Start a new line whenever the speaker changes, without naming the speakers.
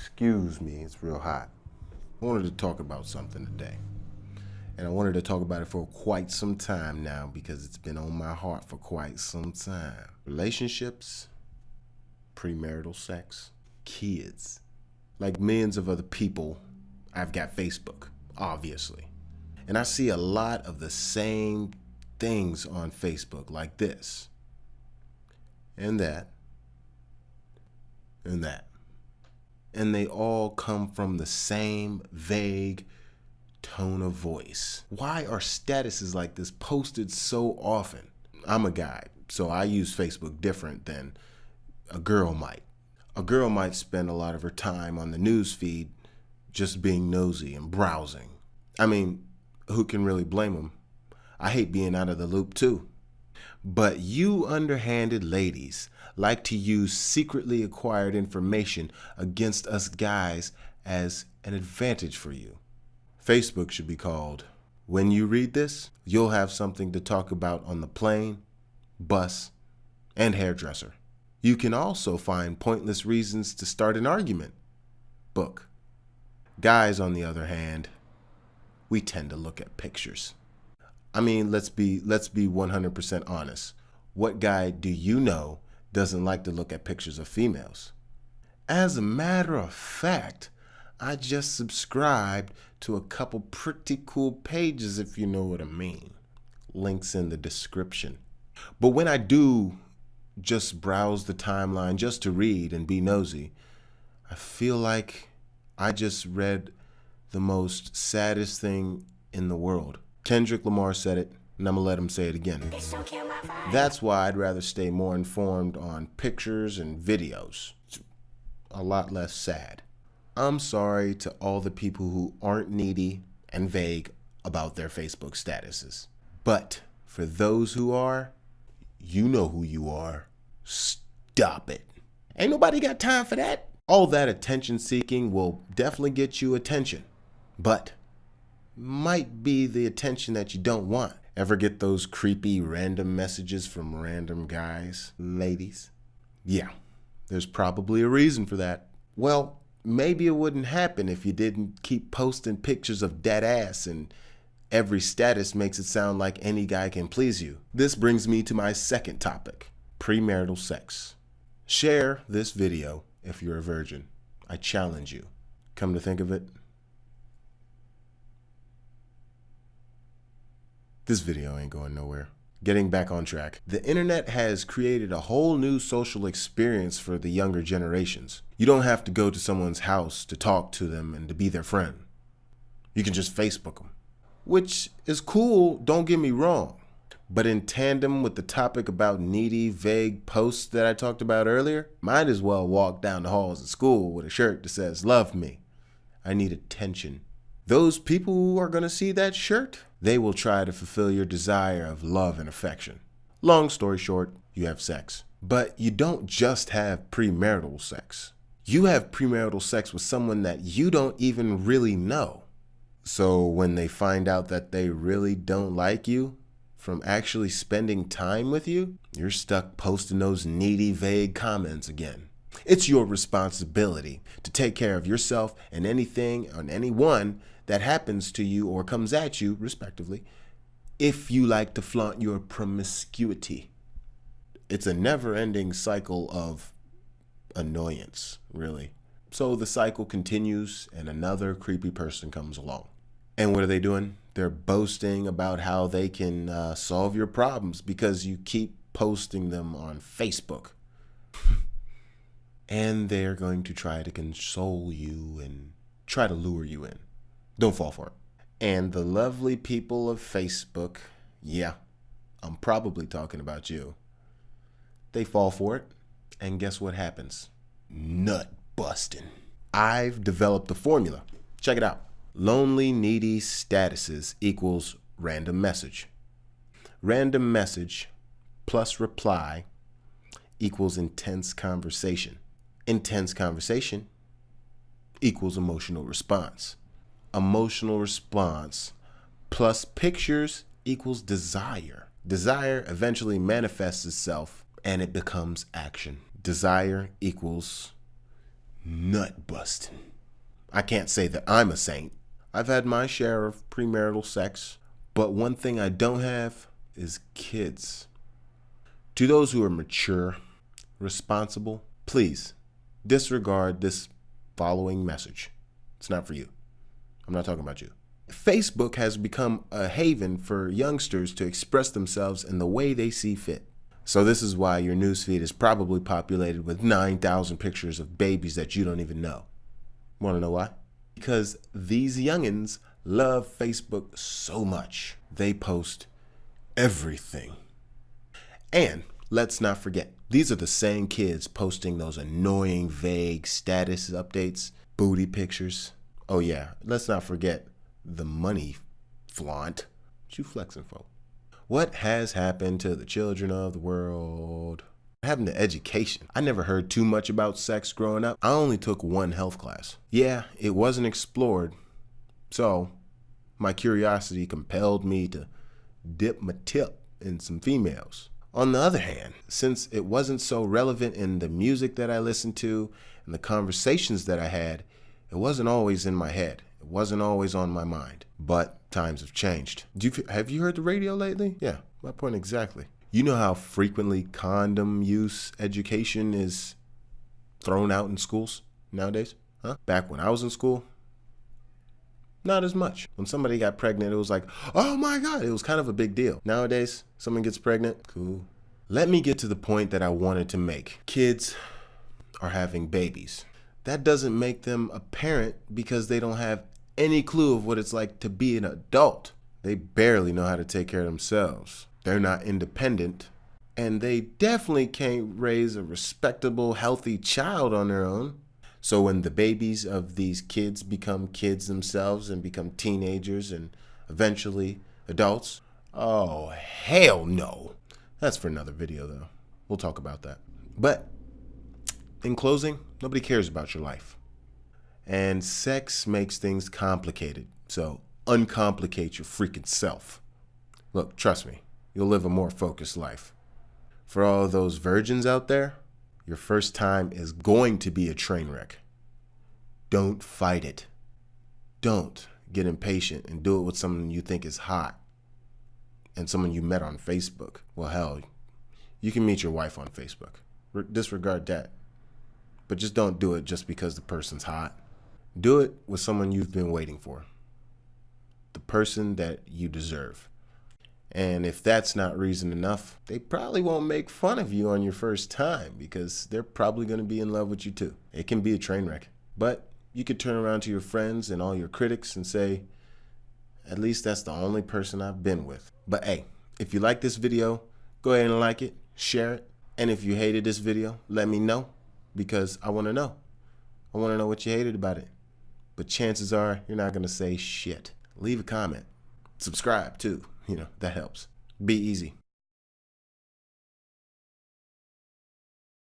Excuse me, it's real hot. I wanted to talk about something today. And I wanted to talk about it for quite some time now because it's been on my heart for quite some time. Relationships, premarital sex, kids. Like millions of other people, I've got Facebook, obviously. And I see a lot of the same things on Facebook, like this, and that, and that. And they all come from the same vague tone of voice. Why are statuses like this posted so often? I'm a guy, so I use Facebook different than a girl might. A girl might spend a lot of her time on the news feed just being nosy and browsing. I mean, who can really blame them? I hate being out of the loop too. But you underhanded ladies like to use secretly acquired information against us guys as an advantage for you. Facebook should be called, when you read this, you'll have something to talk about on the plane, bus, and hairdresser. You can also find pointless reasons to start an argument. Book. Guys, on the other hand, we tend to look at pictures. I mean, let's be 100% honest. What guy do you know doesn't like to look at pictures of females? As a matter of fact, I just subscribed to a couple pretty cool pages, if you know what I mean. Links in the description. But when I do just browse the timeline just to read and be nosy, I feel like I just read the most saddest thing in the world. Kendrick Lamar said it, and I'm gonna let him say it again. That's why I'd rather stay more informed on pictures and videos. It's a lot less sad. I'm sorry to all the people who aren't needy and vague about their Facebook statuses. But for those who are, you know who you are. Stop it. Ain't nobody got time for that. All that attention seeking will definitely get you attention, but might be the attention that you don't want. Ever get those creepy random messages from random guys, ladies? Yeah, there's probably a reason for that. Well, maybe it wouldn't happen if you didn't keep posting pictures of dead ass and every status makes it sound like any guy can please you. This brings me to my second topic, premarital sex. Share this video if you're a virgin. I challenge you. Come to think of it, this video ain't going nowhere. Getting back on track. The internet has created a whole new social experience for the younger generations. You don't have to go to someone's house to talk to them and to be their friend. You can just Facebook them, which is cool, don't get me wrong. But in tandem with the topic about needy, vague posts that I talked about earlier, might as well walk down the halls of school with a shirt that says, "Love me. I need attention." Those people who are gonna see that shirt, they will try to fulfill your desire of love and affection. Long story short, you have sex. But you don't just have premarital sex. You have premarital sex with someone that you don't even really know. So when they find out that they really don't like you from actually spending time with you, you're stuck posting those needy, vague comments again. It's your responsibility to take care of yourself and anything and anyone that happens to you or comes at you, respectively, if you like to flaunt your promiscuity. It's a never-ending cycle of annoyance, really. So the cycle continues and another creepy person comes along. And what are they doing? They're boasting about how they can solve your problems because you keep posting them on Facebook. And they're going to try to console you and try to lure you in. Don't fall for it. And the lovely people of Facebook, yeah, I'm probably talking about you. They fall for it, and guess what happens? Nut busting. I've developed a formula. Check it out. Lonely, needy statuses equals random message. Random message plus reply equals intense conversation. Intense conversation equals emotional response. Emotional response plus pictures equals desire. Desire eventually manifests itself and it becomes action. Desire equals nut busting. I can't say that I'm a saint. I've had my share of premarital sex, but one thing I don't have is kids. To those who are mature, responsible, please disregard this following message. It's not for you. I'm not talking about you. Facebook has become a haven for youngsters to express themselves in the way they see fit. So this is why your newsfeed is probably populated with 9,000 pictures of babies that you don't even know. Want to know why? Because these youngins love Facebook so much. They post everything. And let's not forget, these are the same kids posting those annoying, vague status updates, booty pictures. Oh yeah, let's not forget the money flaunt. What you flexing for? What has happened to the children of the world? What happened to education? I never heard too much about sex growing up. I only took one health class. Yeah, it wasn't explored, so my curiosity compelled me to dip my tip in some females. On the other hand, since it wasn't so relevant in the music that I listened to and the conversations that I had, it wasn't always in my head. It wasn't always on my mind. But times have changed. Have you heard the radio lately? Yeah, my point exactly. You know how frequently condom use education is thrown out in schools nowadays? Huh? Back when I was in school, not as much. When somebody got pregnant, it was like, oh my God, it was kind of a big deal. Nowadays, someone gets pregnant, cool. Let me get to the point that I wanted to make. Kids are having babies. That doesn't make them a parent because they don't have any clue of what it's like to be an adult. They barely know how to take care of themselves. They're not independent, and they definitely can't raise a respectable, healthy child on their own. So when the babies of these kids become kids themselves and become teenagers and eventually adults, oh, hell no. That's for another video, though. We'll talk about that. But in closing, nobody cares about your life. And sex makes things complicated. So uncomplicate your freaking self. Look, trust me, you'll live a more focused life. For all those virgins out there, your first time is going to be a train wreck. Don't fight it. Don't get impatient and do it with someone you think is hot and someone you met on Facebook. Well, hell, you can meet your wife on Facebook. Disregard that. But just don't do it just because the person's hot. Do it with someone you've been waiting for. The person that you deserve. And if that's not reason enough, they probably won't make fun of you on your first time because they're probably going to be in love with you too. It can be a train wreck. But you could turn around to your friends and all your critics and say, at least that's the only person I've been with. But hey, if you like this video, go ahead and like it, share it. And if you hated this video, let me know because I want to know. I want to know what you hated about it. But chances are you're not going to say shit. Leave a comment. Subscribe too. That helps. Be easy.